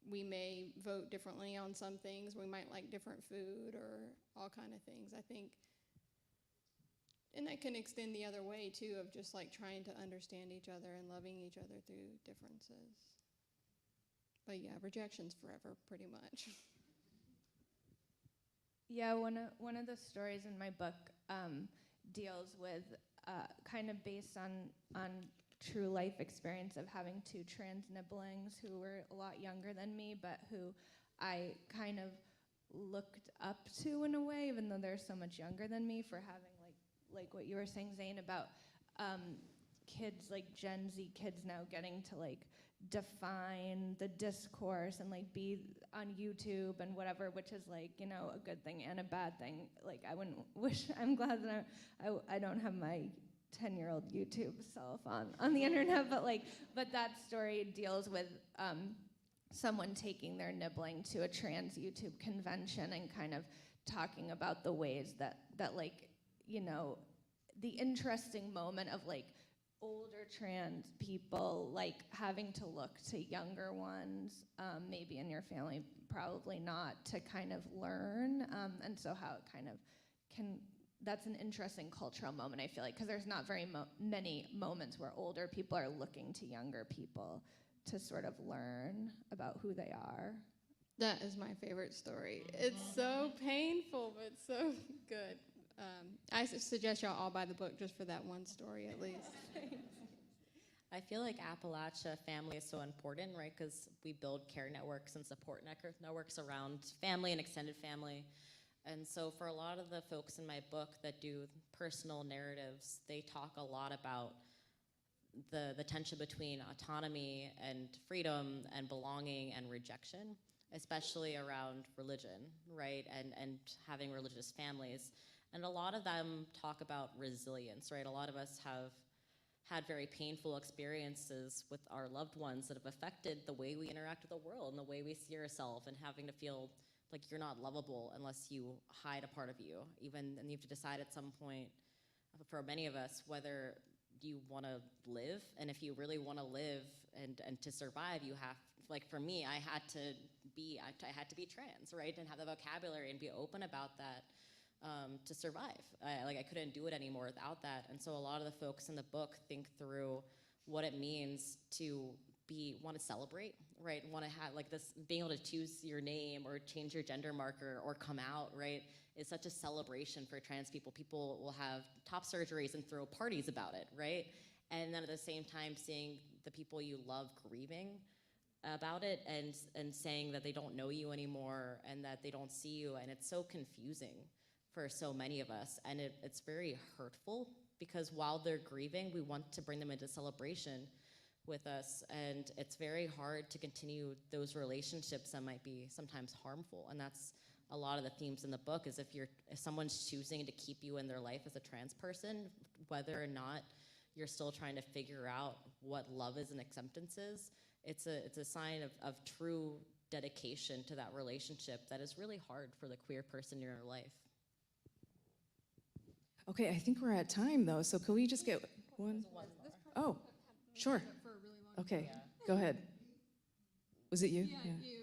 we may vote differently on some things. We might like different food or all kind of things, I think. And that can extend the other way too, of just like trying to understand each other and loving each other through differences. But yeah, rejection's forever, pretty much. Yeah, one of the stories in my book deals with kind of based on true life experience of having two trans nibblings who were a lot younger than me, but who I kind of looked up to in a way, even though they're so much younger than me, for having like what you were saying, Zane, about kids, like Gen Z kids now getting to like define the discourse and like be on YouTube and whatever, which is like, you know, a good thing and a bad thing. Like I wouldn't wish, I'm glad that I don't have my 10-year-old YouTube self on the internet, but that story deals with someone taking their nibbling to a trans YouTube convention and kind of talking about the ways that like, you know, the interesting moment of like older trans people like having to look to younger ones, maybe in your family, probably not, to kind of learn, and so how it kind of can. That's an interesting cultural moment, I feel like, because there's not very many moments where older people are looking to younger people to sort of learn about who they are. That is my favorite story. It's so painful, but so good. I suggest y'all all buy the book just for that one story at least. I feel like Appalachia family is so important, right? Because we build care networks and support networks around family and extended family. And so for a lot of the folks in my book that do personal narratives, they talk a lot about the tension between autonomy and freedom and belonging and rejection, especially around religion, right? And having religious families. And a lot of them talk about resilience, right? A lot of us have had very painful experiences with our loved ones that have affected the way we interact with the world and the way we see ourselves, and having to feel like you're not lovable unless you hide a part of you. And you have to decide at some point, for many of us, whether you want to live, and if you really want to live and to survive, you have, like for me, I had to be trans, right, and have the vocabulary and be open about that to survive. I couldn't do it anymore without that. And so a lot of the folks in the book think through what it means to want to celebrate, right? Want to have like this, being able to choose your name or change your gender marker or come out, right, is such a celebration for trans people. People will have top surgeries and throw parties about it, right? And then at the same time, seeing the people you love grieving about it and saying that they don't know you anymore and that they don't see you, and it's so confusing for so many of us, and it's very hurtful, because while they're grieving, we want to bring them into celebration with us, and it's very hard to continue those relationships that might be sometimes harmful. And that's a lot of the themes in the book, is if someone's choosing to keep you in their life as a trans person, whether or not you're still trying to figure out what love is and acceptance is, it's a sign of true dedication to that relationship that is really hard for the queer person in your life. Okay, I think we're at time though, so can we just get one? Oh, sure. Okay, go ahead. Was it you? Yeah, you.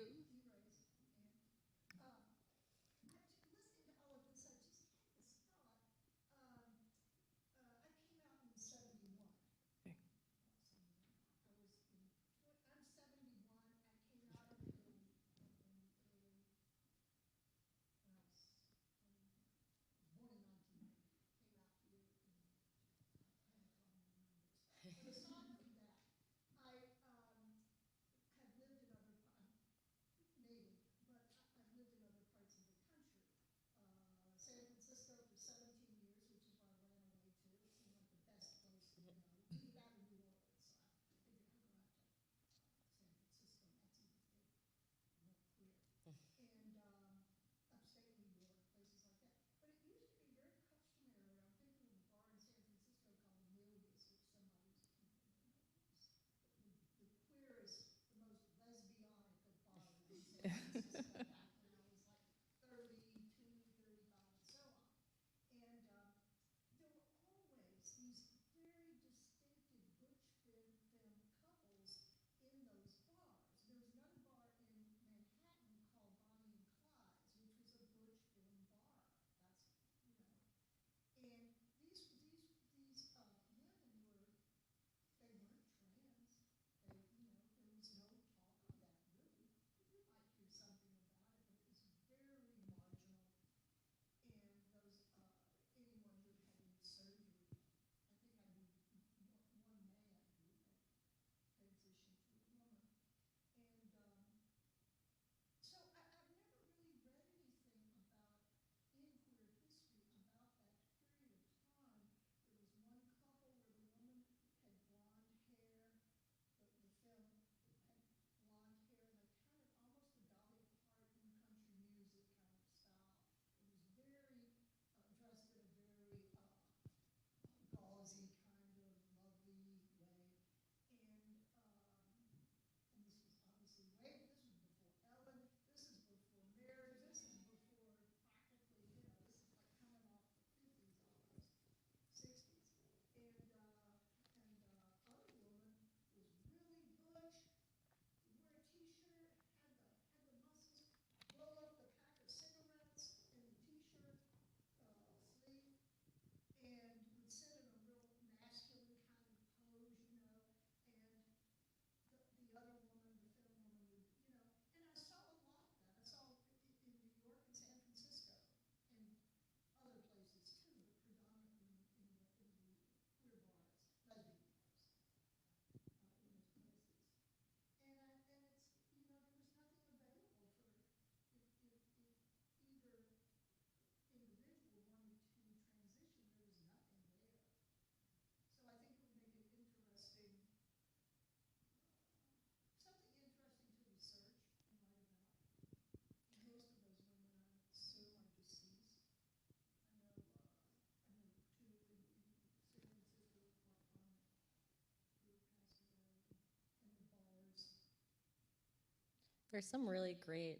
There's some really great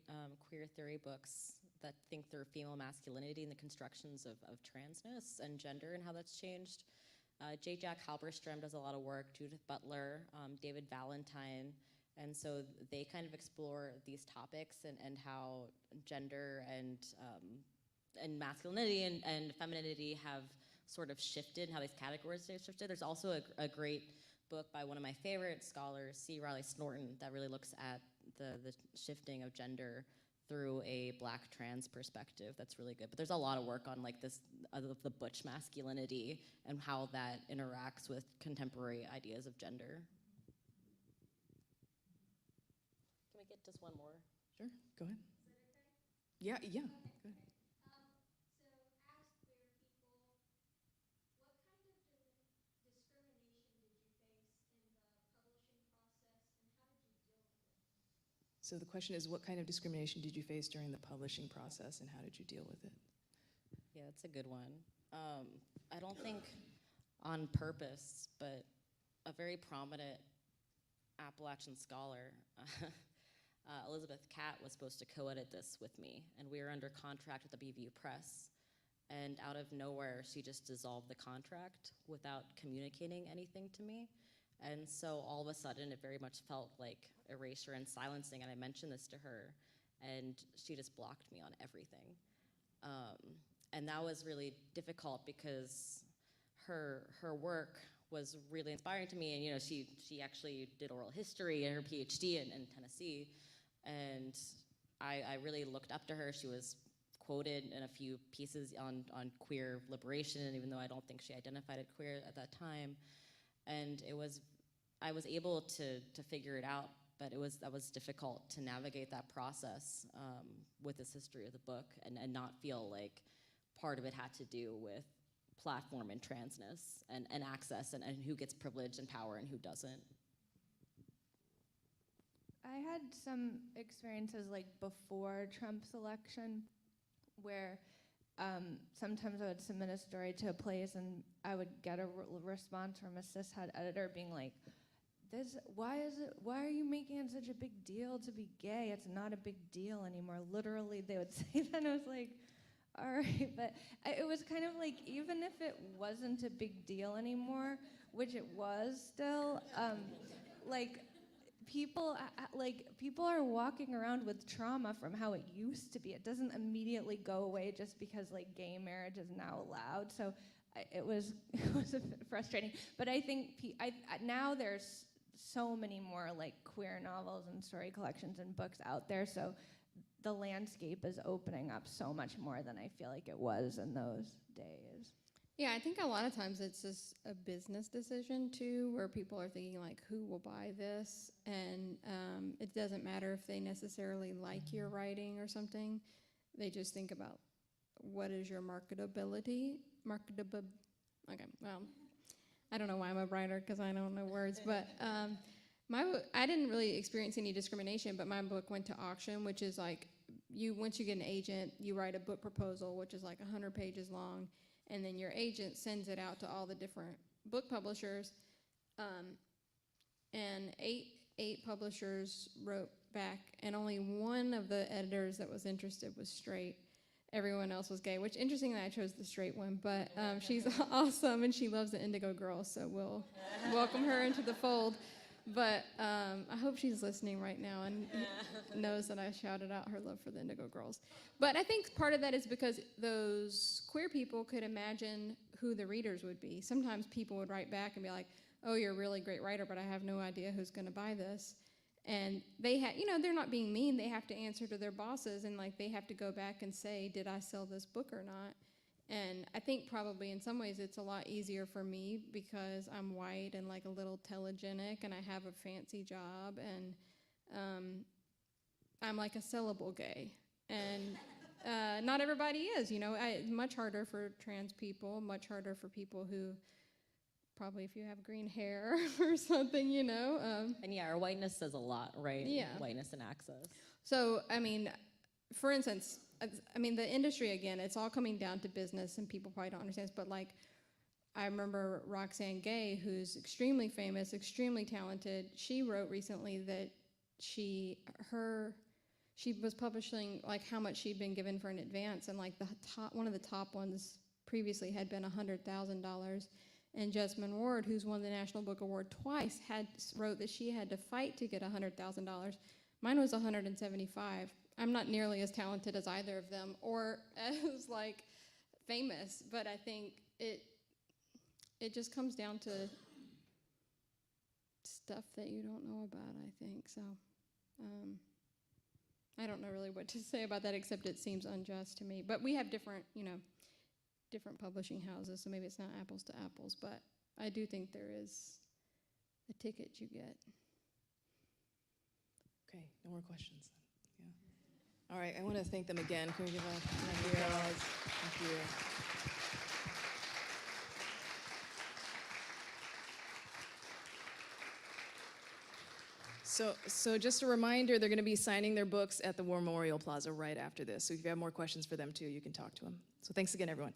queer theory books that think through female masculinity and the constructions of transness and gender and how that's changed. J. Jack Halberstram does a lot of work, Judith Butler, David Valentine, and so they kind of explore these topics and how gender and masculinity and femininity have sort of shifted and how these categories have shifted. There's also a great book by one of my favorite scholars, C. Riley Snorton, that really looks at the shifting of gender through a Black trans perspective. That's really good. But there's a lot of work on like this the butch masculinity and how that interacts with contemporary ideas of gender. Can we get just one more? Sure, go ahead. Yeah, yeah, go ahead. So the question is, what kind of discrimination did you face during the publishing process, and how did you deal with it? Yeah, that's a good one. I don't think on purpose, but a very prominent Appalachian scholar, Elizabeth Catt, was supposed to co-edit this with me, and we were under contract with the BVU Press. And out of nowhere, she just dissolved the contract without communicating anything to me. And so all of a sudden, it very much felt like erasure and silencing, and I mentioned this to her, and she just blocked me on everything. And that was really difficult because her work was really inspiring to me, and you know, she actually did oral history and her PhD in Tennessee, and I really looked up to her. She was quoted in a few pieces on queer liberation, and even though I don't think she identified as queer at that time. And I was able to figure it out, but that was difficult to navigate that process with this history of the book and not feel like part of it had to do with platform and transness and access and who gets privilege and power and who doesn't. I had some experiences like before Trump's election where sometimes I would submit a story to a place and I would get a response from a cishet editor being like, why are you making it such a big deal to be gay? It's not a big deal anymore. Literally, they would say that, and I was like, all right. But it was kind of like, even if it wasn't a big deal anymore, which it was still, like, people are walking around with trauma from how it used to be. It doesn't immediately go away just because like gay marriage is now allowed. So it was a bit frustrating. But I think now there's so many more like queer novels and story collections and books out there. So the landscape is opening up so much more than I feel like it was in those days. Yeah, I think a lot of times it's just a business decision too, where people are thinking like, who will buy this? And it doesn't matter if they necessarily like your writing or something. They just think about what is your marketability. Okay, well, I don't know why I'm a writer because I don't know words, but I didn't really experience any discrimination, but my book went to auction, which is like, once you get an agent, you write a book proposal, which is like 100 pages long, and then your agent sends it out to all the different book publishers, and eight publishers wrote back, and only one of the editors that was interested was straight. Everyone else was gay, which interestingly I chose the straight one, but she's awesome and she loves the Indigo Girls, so we'll welcome her into the fold. But I hope she's listening right now and knows that I shouted out her love for the Indigo Girls. But I think part of that is because those queer people could imagine who the readers would be. Sometimes people would write back and be like, oh, you're a really great writer, but I have no idea who's going to buy this. And they they're not being mean. They have to answer to their bosses, and like they have to go back and say, did I sell this book or not? And I think probably in some ways it's a lot easier for me because I'm white and like a little telegenic and I have a fancy job and I'm like a sellable gay. And not everybody is, It's much harder for trans people, much harder for people who probably if you have green hair or something, And yeah, our whiteness says a lot, right? Yeah. Whiteness and access. So, for instance, the industry, again, it's all coming down to business and people probably don't understand this, but like, I remember Roxane Gay, who's extremely famous, extremely talented. She wrote recently that she was publishing like how much she'd been given for an advance, and like one of the top ones previously had been $100,000. And Jessamine Ward, who's won the National Book Award twice, wrote that she had to fight to get $100,000. Mine was $175,000. I'm not nearly as talented as either of them, or as like famous, but I think it just comes down to stuff that you don't know about, I think. So I don't know really what to say about that, except it seems unjust to me. But we have different publishing houses, so maybe it's not apples to apples, but I do think there is a ticket you get. Okay, no more questions. Yeah. All right, I want to thank them again. Can we give a round of applause? Thank you. So just a reminder, they're going to be signing their books at the War Memorial Plaza right after this. So if you have more questions for them too, you can talk to them. So thanks again, everyone.